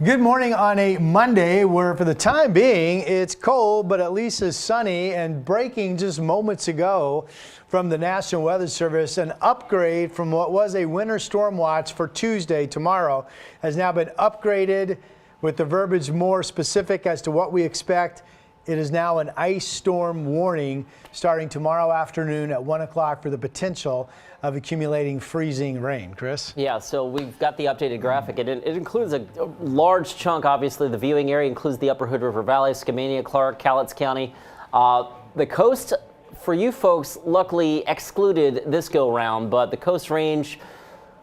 Good morning on a Monday where for the time being it's cold, but at least it's sunny. And breaking just moments ago from the National Weather Service, an upgrade from what was a winter storm watch for Tuesday, tomorrow, has now been upgraded with the verbiage more specific as to what we expect. It is now an ice storm warning starting tomorrow afternoon at 1 o'clock for the potential of accumulating freezing rain. Chris? Yeah, so we've got the updated graphic. It includes a large chunk, obviously. The viewing area includes the Upper Hood River Valley, Skamania, Clark, Cowlitz County. The coast, for you folks, luckily excluded this go-round, but the Coast Range,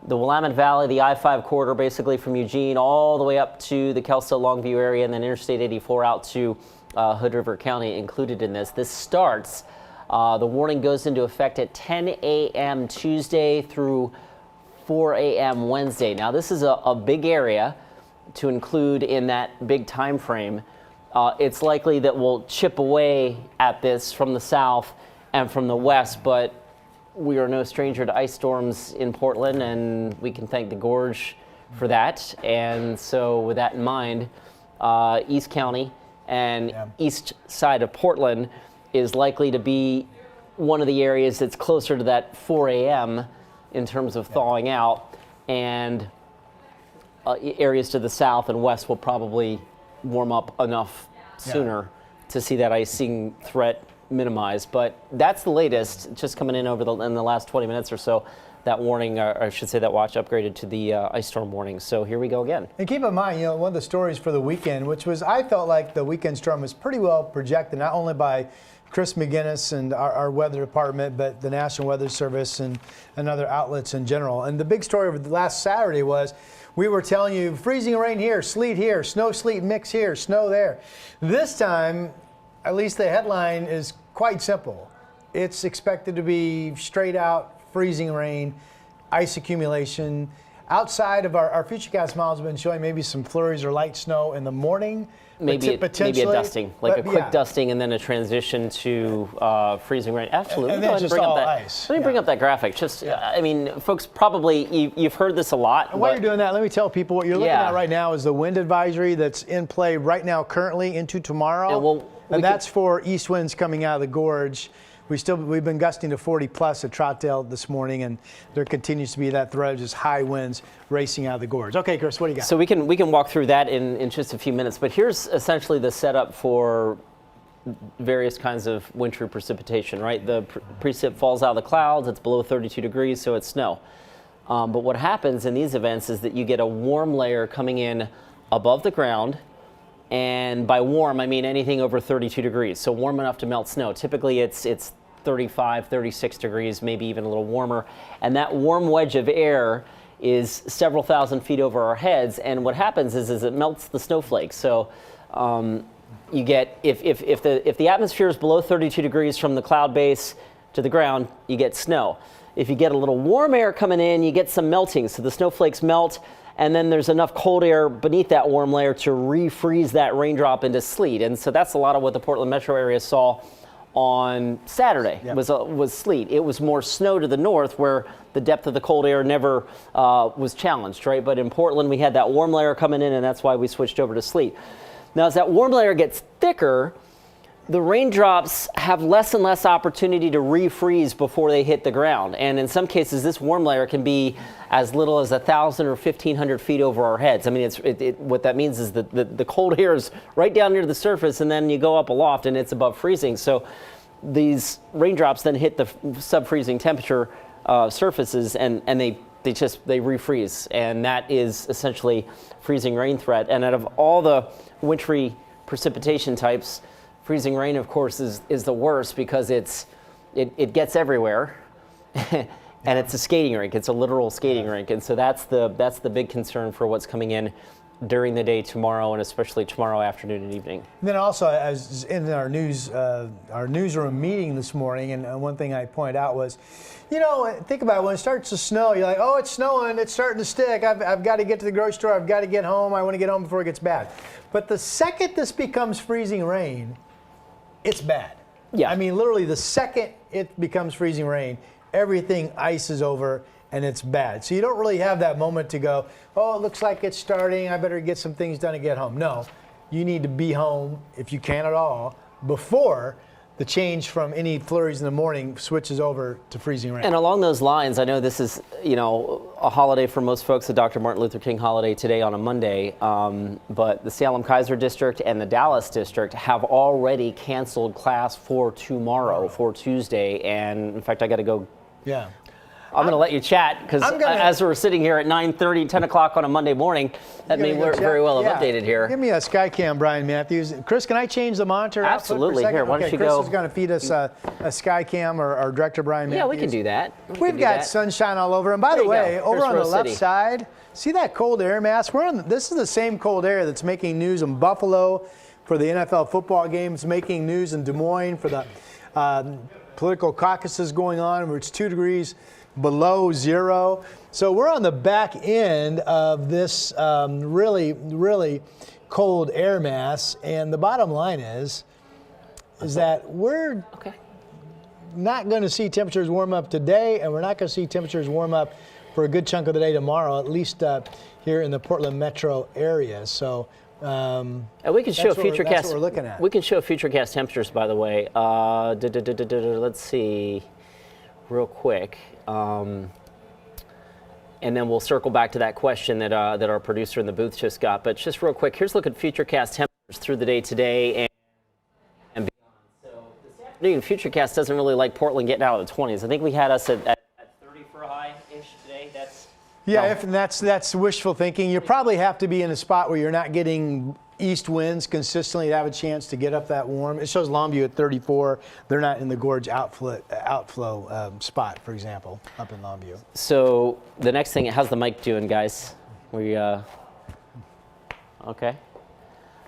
the Willamette Valley, the I-5 corridor, basically from Eugene all the way up to the Kelso Longview area, and then Interstate 84 out to Hood River County included in this. This starts, the warning goes into effect at 10 a.m. Tuesday through 4 a.m. Wednesday. Now, this is a big area to include in that big time frame. It's likely that we'll chip away at this from the south and from the west, but we are no stranger to ice storms in Portland, and we can thank the gorge for that. And so with that in mind, East County and east side of Portland is likely to be one of the areas that's closer to that 4 a.m. in terms of thawing out, and areas to the south and west will probably warm up enough sooner to see that icing threat minimized. But that's the latest, just coming in in the last 20 minutes or so. That warning, or I should say that watch, upgraded to the ice storm warning. So here we go again. And keep in mind, one of the stories for the weekend, which was, I felt like the weekend storm was pretty well projected, not only by Chris McGinness and our weather department, but the National Weather Service and other outlets in general. And the big story of the last Saturday was, we were telling you freezing rain here, sleet here, snow sleet mix here, snow there. This time, at least the headline is quite simple. It's expected to be straight out freezing rain, ice accumulation. Outside of our futurecast models have been showing maybe some flurries or light snow in the morning. Maybe a dusting, like a quick dusting, and then a transition to freezing rain. Absolutely. And then just all ice. Let me bring up that graphic. Just, I mean, folks, probably you've heard this a lot. And while you're doing that, let me tell people what you're looking at right now is the wind advisory that's in play right now, currently into tomorrow. And that's for east winds coming out of the gorge. We've been gusting to 40 plus at Troutdale this morning, and there continues to be that threat of just high winds racing out of the gorge. Okay, Chris, what do you got? So we can walk through that in just a few minutes, but here's essentially the setup for various kinds of wintry precipitation, right? The precip falls out of the clouds, it's below 32 degrees, so it's snow. But what happens in these events is that you get a warm layer coming in above the ground. And by warm, I mean anything over 32 degrees, so warm enough to melt snow. Typically, it's 35, 36 degrees, maybe even a little warmer. And that warm wedge of air is several thousand feet over our heads. And what happens is it melts the snowflakes. So you get, if the atmosphere is below 32 degrees from the cloud base to the ground, you get snow. If you get a little warm air coming in, you get some melting. So the snowflakes melt. And then there's enough cold air beneath that warm layer to refreeze that raindrop into sleet. And so that's a lot of what the Portland metro area saw on Saturday, was sleet. It was more snow to the north where the depth of the cold air never was challenged, right? But in Portland, we had that warm layer coming in, and that's why we switched over to sleet. Now, as that warm layer gets thicker, the raindrops have less and less opportunity to refreeze before they hit the ground. And in some cases, this warm layer can be as little as 1,000 or 1,500 feet over our heads. I mean, what that means is that the cold air is right down near the surface, and then you go up aloft and it's above freezing. So these raindrops then hit the sub-freezing temperature surfaces, and they refreeze. And that is essentially freezing rain threat. And out of all the wintry precipitation types, freezing rain, of course, is the worst because it gets everywhere, and it's a skating rink. It's a literal skating rink, and so that's the big concern for what's coming in during the day tomorrow, and especially tomorrow afternoon and evening. And then also, as in our newsroom meeting this morning, and one thing I pointed out was, think about it, when it starts to snow, you're like, oh, it's snowing, it's starting to stick. I've got to get to the grocery store. I've got to get home. I want to get home before it gets bad. But the second this becomes freezing rain, it's bad. Yeah. I mean, literally the second it becomes freezing rain, everything ices over and it's bad. So you don't really have that moment to go, oh, it looks like it's starting. I better get some things done and get home. No, you need to be home, if you can at all, before the change from any flurries in the morning switches over to freezing rain. And along those lines, I know this is, a holiday for most folks, the Dr. Martin Luther King holiday today on a Monday, but the Salem-Keizer district and the Dallas district have already canceled class for tomorrow, for Tuesday, and in fact, I got to go. Yeah. I'm going to let you chat because as we're sitting here at 9:30, 10 o'clock on a Monday morning, that may very well have updated here. Give me a Skycam, Brian Matthews. Chris, can I change the monitor? Absolutely. Here, why don't you Chris go? Chris is going to feed us a Skycam, or our director, Brian Matthews. Yeah, we can do that. We've got sunshine all over. And by the way, over on the left side, see that cold air mass? This is the same cold air that's making news in Buffalo for the NFL football games, making news in Des Moines for the political caucuses going on, where it's 2 degrees below zero. So we're on the back end of this really, really cold air mass. And the bottom line is that we're not going to see temperatures warm up today, and we're not going to see temperatures warm up for a good chunk of the day tomorrow, at least here in the Portland metro area. So and we can show futurecast. That's what we're looking at. We can show futurecast temperatures, by the way. Let's see, real quick. And then we'll circle back to that question that our producer in the booth just got. But just real quick, here's a look at futurecast temperatures through the day today and beyond. So this afternoon, futurecast doesn't really like Portland getting out of the 20s. I think we had us at 30 for a high-ish today. That's wishful thinking. You probably have to be in a spot where you're not getting east winds consistently to have a chance to get up that warm. It shows Longview at 34. They're not in the gorge outflow spot, for example, up in Longview. So the next thing, how's the mic doing, guys? Okay.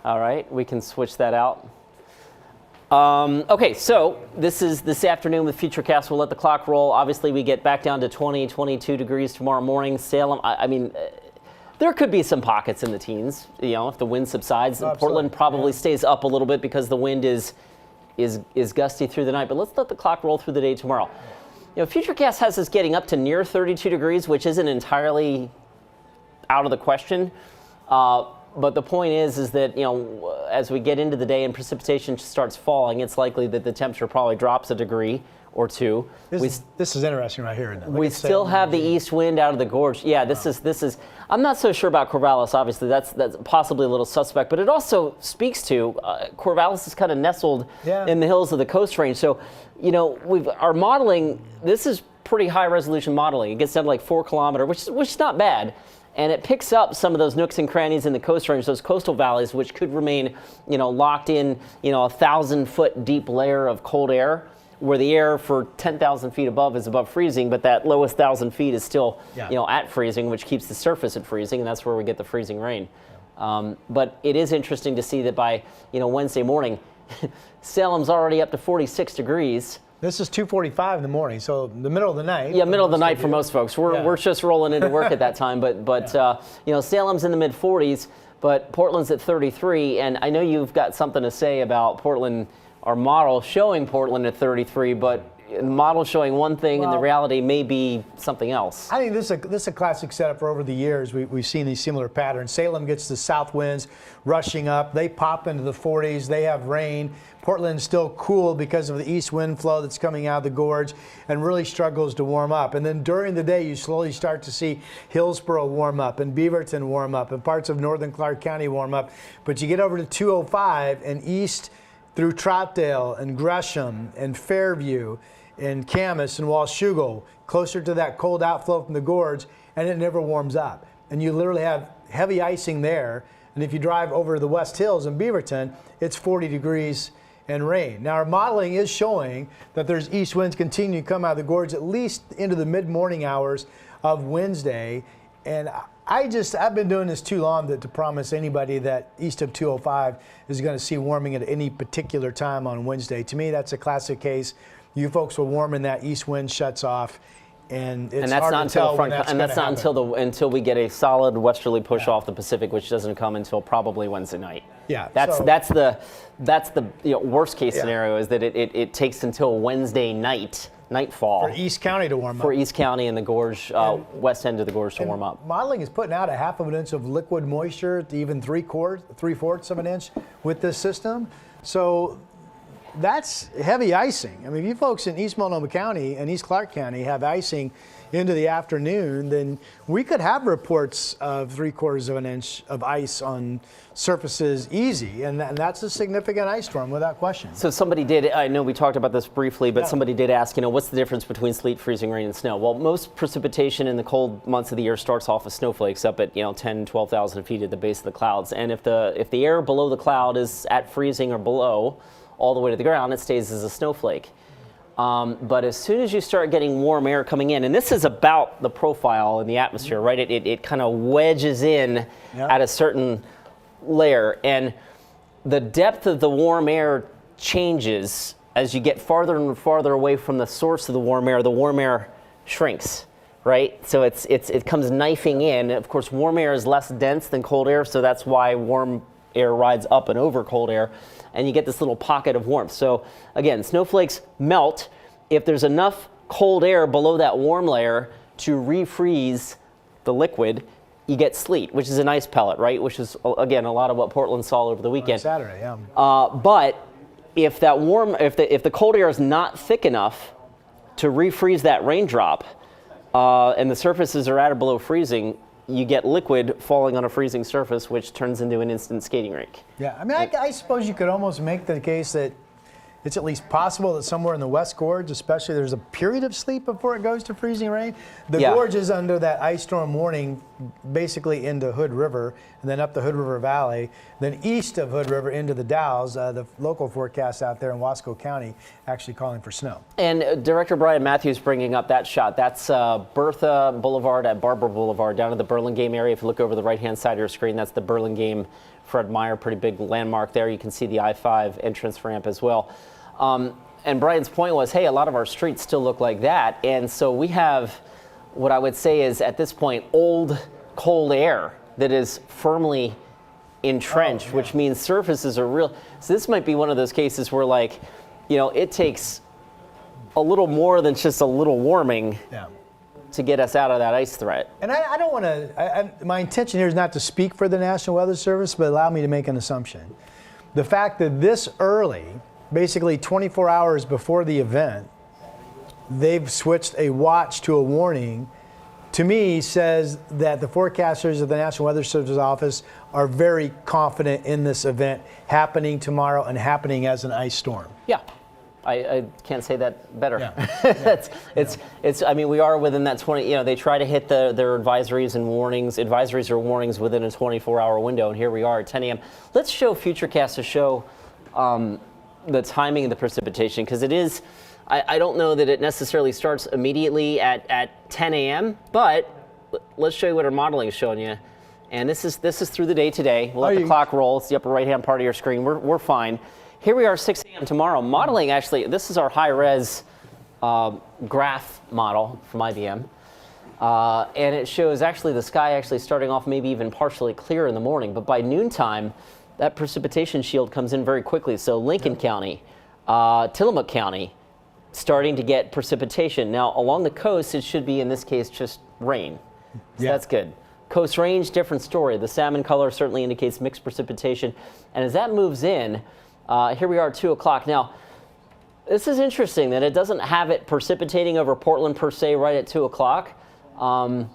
All right, we can switch that out. Okay, so this afternoon with Futurecast, we'll let the clock roll. Obviously, we get back down to 20, 22 degrees tomorrow morning. Salem, I mean, there could be some pockets in the teens, if the wind subsides. Oh, Portland probably stays up a little bit because the wind is gusty through the night. But let's let the clock roll through the day tomorrow. Futurecast has us getting up to near 32 degrees, which isn't entirely out of the question. But the point is that, as we get into the day and precipitation starts falling, it's likely that the temperature probably drops a degree or two. This is interesting right here, isn't it? We still have the east wind out of the gorge. Yeah, this is. I'm not so sure about Corvallis. Obviously, that's possibly a little suspect. But it also speaks to Corvallis is kind of nestled in the hills of the Coast Range. So, our modeling. This is pretty high resolution modeling. It gets down to like 4 kilometer, which is not bad. And it picks up some of those nooks and crannies in the Coast Range, those coastal valleys, which could remain, locked in, 1,000-foot deep layer of cold air, where the air for 10,000 feet above is above freezing, but that lowest 1,000 feet is still, at freezing, which keeps the surface at freezing, and that's where we get the freezing rain. But it is interesting to see that by, Wednesday morning, Salem's already up to 46 degrees. This is 2:45 in the morning, so the middle of the night. Yeah, middle of the night for most folks. We're just rolling into work at that time, but Salem's in the mid-40s, but Portland's at 33, and I know you've got something to say about Portland. Our model showing Portland at 33, but the model showing one thing and the reality may be something else. I think this is a classic setup for over the years. We've seen these similar patterns. Salem gets the south winds rushing up. They pop into the 40s. They have rain. Portland's still cool because of the east wind flow that's coming out of the gorge and really struggles to warm up. And then during the day, you slowly start to see Hillsborough warm up and Beaverton warm up and parts of northern Clark County warm up. But you get over to 205 and east through Troutdale and Gresham and Fairview and Camas and Washougal, closer to that cold outflow from the gorge, and it never warms up. And you literally have heavy icing there. And if you drive over the West Hills in Beaverton, it's 40 degrees and rain. Now, our modeling is showing that there's east winds continue to come out of the gorge at least into the mid-morning hours of Wednesday. And I've been doing this too long to promise anybody that east of 205 is going to see warming at any particular time on Wednesday. To me, that's a classic case. You folks will warm and that east wind shuts off. and it's And that's hard not to until tell the when front, that's and that's gonna not happen. until we get a solid westerly push off the Pacific, which doesn't come until probably Wednesday night. Yeah, that's so- that's the worst case scenario is that it takes until Wednesday nightfall For East County to warm up. for East County and the gorge, west end of the gorge to warm up. Modeling is putting out a half of an inch of liquid moisture to even three-fourths of an inch with this system. So that's heavy icing. I mean, if you folks in East Multnomah County and East Clark County have icing into the afternoon, then we could have reports of three-quarters of an inch of ice on surfaces easy, and that's a significant ice storm without question. So somebody did, I know we talked about this briefly, but somebody did ask, what's the difference between sleet, freezing rain, and snow? Well, most precipitation in the cold months of the year starts off with snowflakes up at 10, 12,000 feet at the base of the clouds. And if the air below the cloud is at freezing or below, all the way to the ground, it stays as a snowflake. But as soon as you start getting warm air coming in, and this is about the profile in the atmosphere, right? It kind of wedges in at a certain layer, and the depth of the warm air changes as you get farther and farther away from the source of the warm air. The warm air shrinks, right? So it comes knifing in. Of course, warm air is less dense than cold air, so that's why warm air rides up and over cold air, and you get this little pocket of warmth. So again, snowflakes melt if there's enough cold air below that warm layer to refreeze the liquid. You get sleet, which is an ice pellet, right? Which is, again, a lot of what Portland saw over the weekend. Saturday, yeah. But if the cold air is not thick enough to refreeze that raindrop, and the surfaces are at or below freezing, you get liquid falling on a freezing surface, which turns into an instant skating rink. Yeah, I mean, I suppose you could almost make the case that it's at least possible that somewhere in the West Gorge, especially, there's a period of sleet before it goes to freezing rain. The gorge is under that ice storm warning, basically into Hood River, and then up the Hood River Valley, then east of Hood River into the Dalles. The local forecast out there in Wasco County actually calling for snow. And Director Brian Matthews bringing up that shot. That's Bertha Boulevard at Barber Boulevard down in the Burlingame area. If you look over the right-hand side of your screen, that's the Burlingame Fred Meyer, pretty big landmark there. You can see the I-5 entrance ramp as well. And Brian's point was, hey, a lot of our streets still look like that. And so we have what I would say is, at this point, old cold air that is firmly entrenched, which means surfaces are real. So this might be one of those cases where, like, it takes a little more than just a little warming to get us out of that ice threat. And I don't want to, my intention here is not to speak for the National Weather Service, but allow me to make an assumption. The fact that this early, basically 24 hours before the event, they've switched a watch to a warning, to me says that the forecasters of the National Weather Service office are very confident in this event happening tomorrow and happening as an ice storm. Yeah. I can't say that better. It's. I mean, we are within that 20. They try to hit their advisories and warnings. Advisories or warnings within a 24-hour window, and here we are at 10 a.m. Let's show Futurecast to show the timing of the precipitation, because it is. I don't know that it necessarily starts immediately at 10 a.m. But let's show you what our modeling is showing you. And this is through the day today. We'll let the clock roll. It's the upper right-hand part of your screen. We're fine. Here we are, 6 a.m. tomorrow. Modeling, actually, this is our high-res graph model from IBM. And it shows actually the sky actually starting off maybe even partially clear in the morning. But by noontime, that precipitation shield comes in very quickly. So Lincoln County, Tillamook County, starting to get precipitation. Now, along the coast, it should be, in this case, just rain. So that's good. Coast range, different story. The salmon color certainly indicates mixed precipitation. And as that moves in, here we are at 2 o'clock. Now, this is interesting that it doesn't have it precipitating over Portland per se right at 2 o'clock. But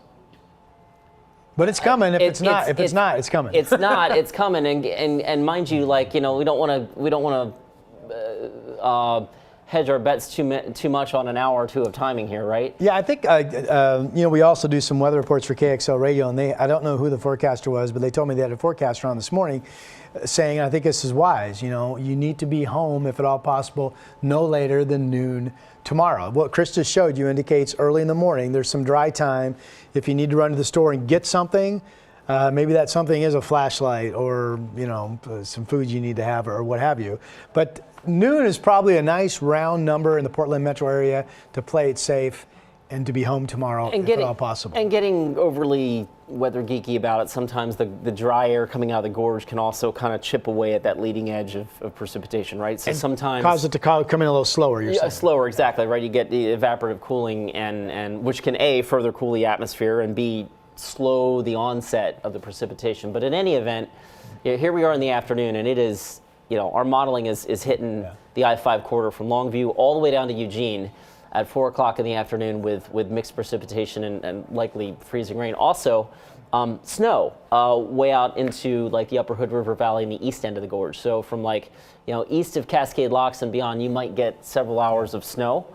it's coming. If it's not, it's coming. It's not. It's coming. And mind you, like, we don't want to hedge our bets too much on an hour or two of timing here, right? Yeah, I think we also do some weather reports for KXL Radio, and I don't know who the forecaster was, but they told me they had a forecaster on this morning saying, and I think this is wise, you need to be home, if at all possible, no later than noon tomorrow. What Chris just showed you indicates early in the morning. There's some dry time. If you need to run to the store and get something, maybe that something is a flashlight or some food you need to have or what have you. But noon is probably a nice round number in the Portland metro area to play it safe. and to be home tomorrow if at all possible. And getting overly weather geeky about it, sometimes the dry air coming out of the gorge can also kind of chip away at that leading edge of precipitation, right? So sometimes cause it to come in a little slower. You're saying. Slower, exactly, right? You get the evaporative cooling, and which can A, further cool the atmosphere, and B, slow the onset of the precipitation. But in any event, here we are in the afternoon, and it is, our modeling is hitting the I-5 corridor from Longview all the way down to Eugene at 4 o'clock in the afternoon with mixed precipitation and likely freezing rain. Also, snow way out into like the upper Hood River Valley in the east end of the gorge. So from east of Cascade Locks and beyond, you might get several hours of snow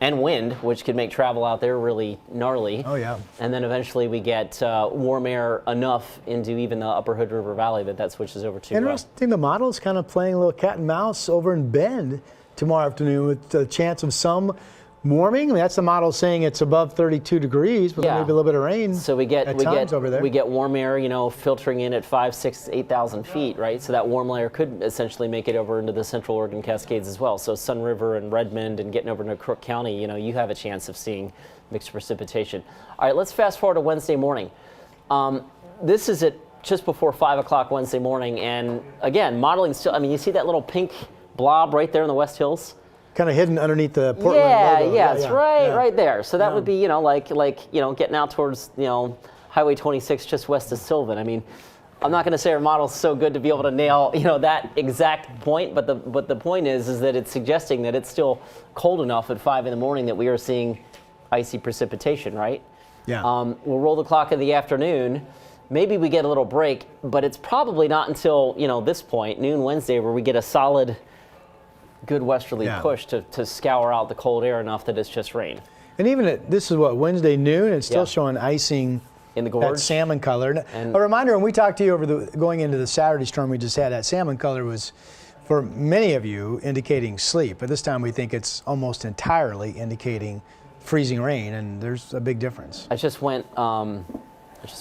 and wind, which could make travel out there really gnarly. Oh, yeah. And then eventually we get warm air enough into even the upper Hood River Valley that switches over to. Interesting, the model's kind of playing a little cat and mouse over in Bend tomorrow afternoon with a chance of some warming. I mean, that's the model saying it's above 32 degrees, but maybe a little bit of rain. So we get over there. We get warm air, filtering in at 5, 6, 8,000 feet, right? So that warm layer could essentially make it over into the Central Oregon Cascades as well. So Sun River and Redmond and getting over into Crook County, you have a chance of seeing mixed precipitation. All right, let's fast forward to Wednesday morning. This is at just before 5 o'clock Wednesday morning, and again, modeling still. I mean, you see that little pink blob right there in the West Hills. Kind of hidden underneath the Portland logo. It's right there. So that would be, like getting out towards, Highway 26 just west of Sylvan. I mean, I'm not going to say our model's so good to be able to nail, that exact point, but the point is that it's suggesting that it's still cold enough at 5 in the morning that we are seeing icy precipitation, right? Yeah. We'll roll the clock in the afternoon. Maybe we get a little break, but it's probably not until, this point, noon Wednesday, where we get a solid good westerly push to scour out the cold air enough that it's just rain. And even this is Wednesday noon, it's still showing icing in the gorge. That salmon color. And a reminder, when we talked to you going into the Saturday storm we just had, that salmon color was, for many of you, indicating sleep. But this time we think it's almost entirely indicating freezing rain, and there's a big difference. I just went a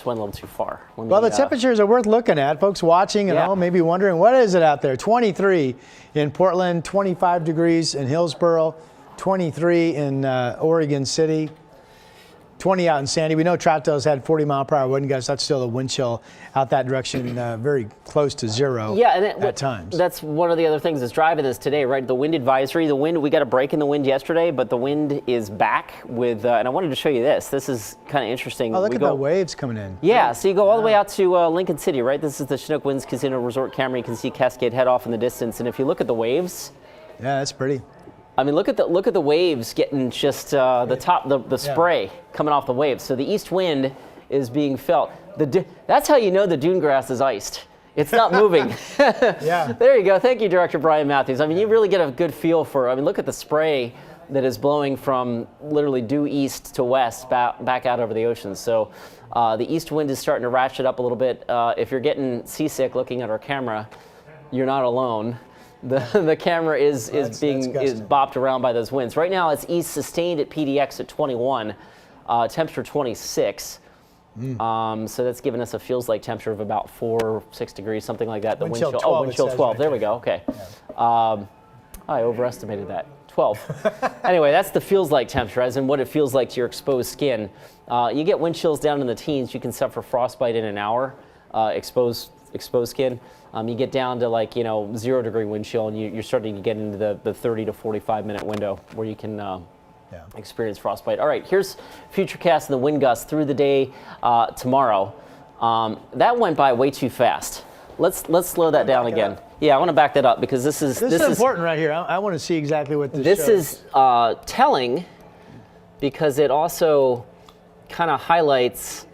little too far. Well, the temperatures are worth looking at. Folks watching and all maybe wondering, what is it out there? 23 in Portland, 25 degrees in Hillsboro, 23 in Oregon City, 20 out in Sandy. We know Troutdale's had 40-mile-per-hour wind gusts. That's still a wind chill out that direction, very close to zero at times. That's one of the other things that's driving this today, right? The wind advisory, we got a break in the wind yesterday, but the wind is back with, and I wanted to show you this. This is kind of interesting. Oh, look at the waves coming in. Yeah, so you go all the way out to Lincoln City, right? This is the Chinook Winds Casino Resort camera. You can see Cascade Head off in the distance, and if you look at the waves. Yeah, that's pretty. I mean, look at the waves getting just the spray coming off the waves. So the east wind is being felt. That's how you know the dune grass is iced. It's not moving. Yeah. There you go. Thank you, Director Brian Matthews. I mean, you really get a good feel for. I mean, look at the spray that is blowing from literally due east to west back out over the ocean. So the east wind is starting to ratchet up a little bit. If you're getting seasick looking at our camera, you're not alone. The camera is bopped around by those winds. Right now it's east sustained at PDX at 21, temperature 26. So that's giving us a feels like temperature of about 4-6 degrees, something like that. The wind chill 12. Wind chill 12. There we go. Okay. I overestimated that. 12. Anyway, that's the feels like temperature, as in what it feels like to your exposed skin. You get wind chills down in the teens. You can suffer frostbite in an hour. Exposed skin. You get down to 0 degree wind chill, and you're starting to get into the 30 to 45 minute window where you can experience frostbite. All right, here's futurecast and the wind gusts through the day tomorrow. That went by way too fast. Let's slow that down again. Yeah, I want to back that up because this is important right here. I want to see exactly what this shows. This is telling because it also kind of highlights,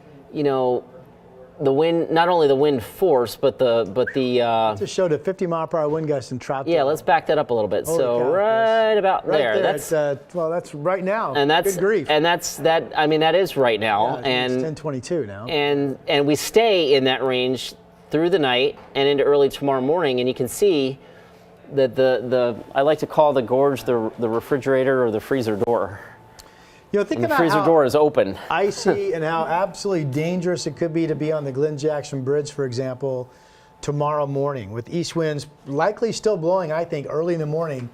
the wind, not only the wind force, but the just showed a 50-mile-per-hour wind gust in Troutdale. Yeah, let's back that up a little bit. Holy cow, right about there. That's that's right now. And that's good grief. And that. I mean, that is right now. Yeah, and it's 10:22 now. And we stay in that range through the night and into early tomorrow morning. And you can see that I like to call the gorge the refrigerator or the freezer door. Think and about the freezer door is open. Icy and how absolutely dangerous it could be to be on the Glenn Jackson Bridge, for example, tomorrow morning with east winds likely still blowing, I think, early in the morning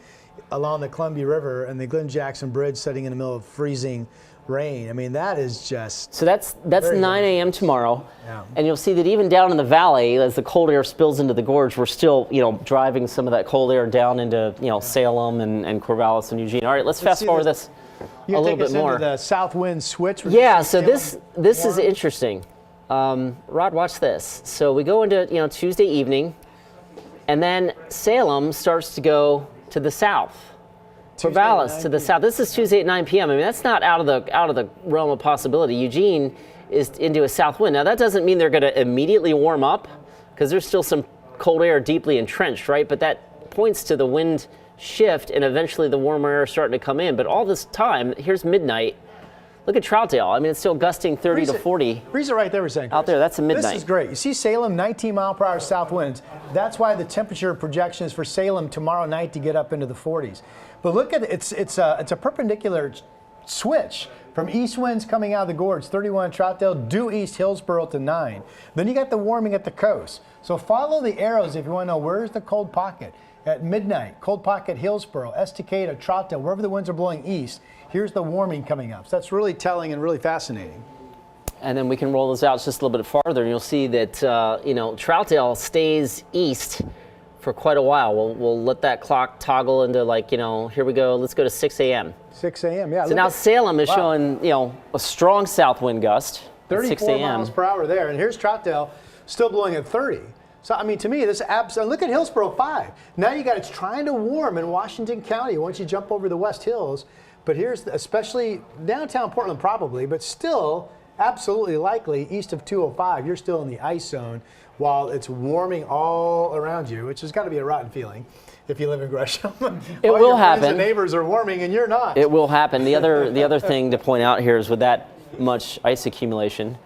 along the Columbia River and the Glen Jackson Bridge sitting in the middle of freezing rain. I mean, that is just... So that's 9 a.m. tomorrow, Yeah. and you'll see that even down in the valley, as the cold air spills into the gorge, we're still, driving some of that cold air down into, Salem and Corvallis and Eugene. All right, let's fast forward this You a can little take us bit more. into the south wind switch. Yeah, so this is interesting. Rod, watch this. So we go into Tuesday evening, and then Salem starts to go to the south. Corvallis to the south. This is Tuesday at 9 p.m. I mean, that's not out of the realm of possibility. Eugene is into a south wind. Now that doesn't mean they're going to immediately warm up, because there's still some cold air deeply entrenched, right? But that points to the wind shift and eventually the warmer air starting to come in. But all this time, here's midnight. Look at Troutdale. I mean, it's still gusting 30 to 40. Freeze it right there, we're saying. Out there, that's a midnight. This is great. You see Salem, 19-mile-per-hour south winds. That's why the temperature projection is for Salem tomorrow night to get up into the 40s. But look at it. It's a perpendicular switch from east winds coming out of the gorge, 31 Troutdale, due east Hillsboro to 9. Then you got the warming at the coast. So follow the arrows if you want to know where's the cold pocket. At midnight, cold pocket Hillsboro, Estacada, Troutdale, wherever the winds are blowing east, here's the warming coming up. So that's really telling and really fascinating. And then we can roll this out just a little bit farther, and you'll see that Troutdale stays east for quite a while. We'll let that clock toggle into here we go. Let's go to 6 a.m. 6 a.m. Yeah. So now Salem is showing a strong south wind gust. 34 miles per hour there, and here's Troutdale still blowing at 30. So, I mean, to me, this look at Hillsboro 5. Now it's trying to warm in Washington County once you jump over the West Hills. But here's, especially downtown Portland probably, but still absolutely likely east of 205, you're still in the ice zone while it's warming all around you, which has got to be a rotten feeling if you live in Gresham. It will happen. The neighbors are warming and you're not. It will happen. The other thing to point out here is with that much ice accumulation,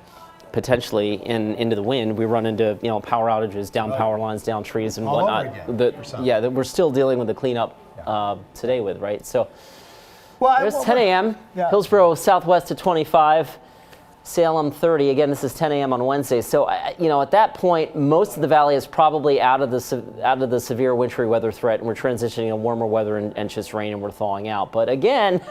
potentially into the wind, we run into power outages, down power lines, down trees, and all whatnot. That we're still dealing with the cleanup today with, right? So there's 10 a.m. Yeah. Hillsboro southwest to 25, Salem 30. Again, this is 10 a.m. on Wednesday. So at that point, most of the valley is probably out of the severe wintry weather threat, and we're transitioning to warmer weather and just rain, and we're thawing out. But again.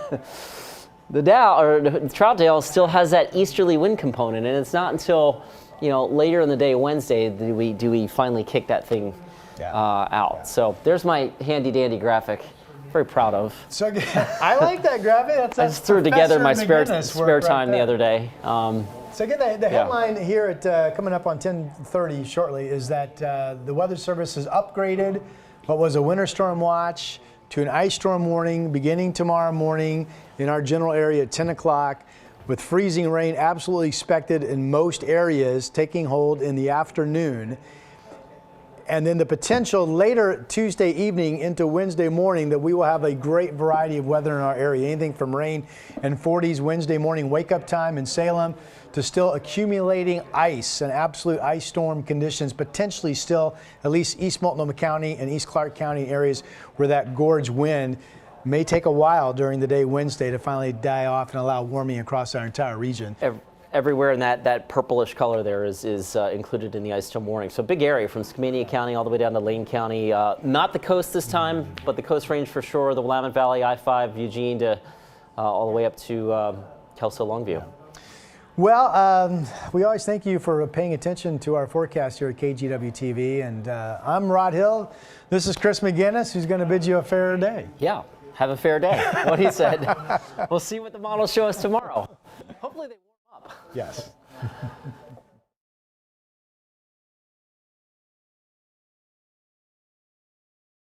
The Troutdale still has that easterly wind component, and it's not until later in the day Wednesday do we finally kick that thing out. Yeah. So there's my handy dandy graphic. Very proud of. So I like that graphic. I just threw it together in my spare time the other day. So again, the headline here at coming up on 10:30 shortly is that the Weather Service has upgraded what was a winter storm watch to an ice storm warning beginning tomorrow morning in our general area at 10 o'clock, with freezing rain absolutely expected in most areas, taking hold in the afternoon. And then the potential later Tuesday evening into Wednesday morning that we will have a great variety of weather in our area. Anything from rain and 40s Wednesday morning wake-up time in Salem to still accumulating ice and absolute ice storm conditions, potentially still at least East Multnomah County and East Clark County areas where that gorge wind may take a while during the day Wednesday to finally die off and allow warming across our entire region. Everywhere in that purplish color there is included in the ice storm warning. So big area from Skamania County all the way down to Lane County. Not the coast this time, but the Coast Range for sure. The Willamette Valley, I-5, Eugene to all the way up to Kelso Longview. Yeah. Well, we always thank you for paying attention to our forecast here at KGW TV. And I'm Rod Hill. This is Chris McGinness, who's going to bid you a fair day. Yeah, have a fair day. What he said. We'll see what the models show us tomorrow. Hopefully they warm up. Yes.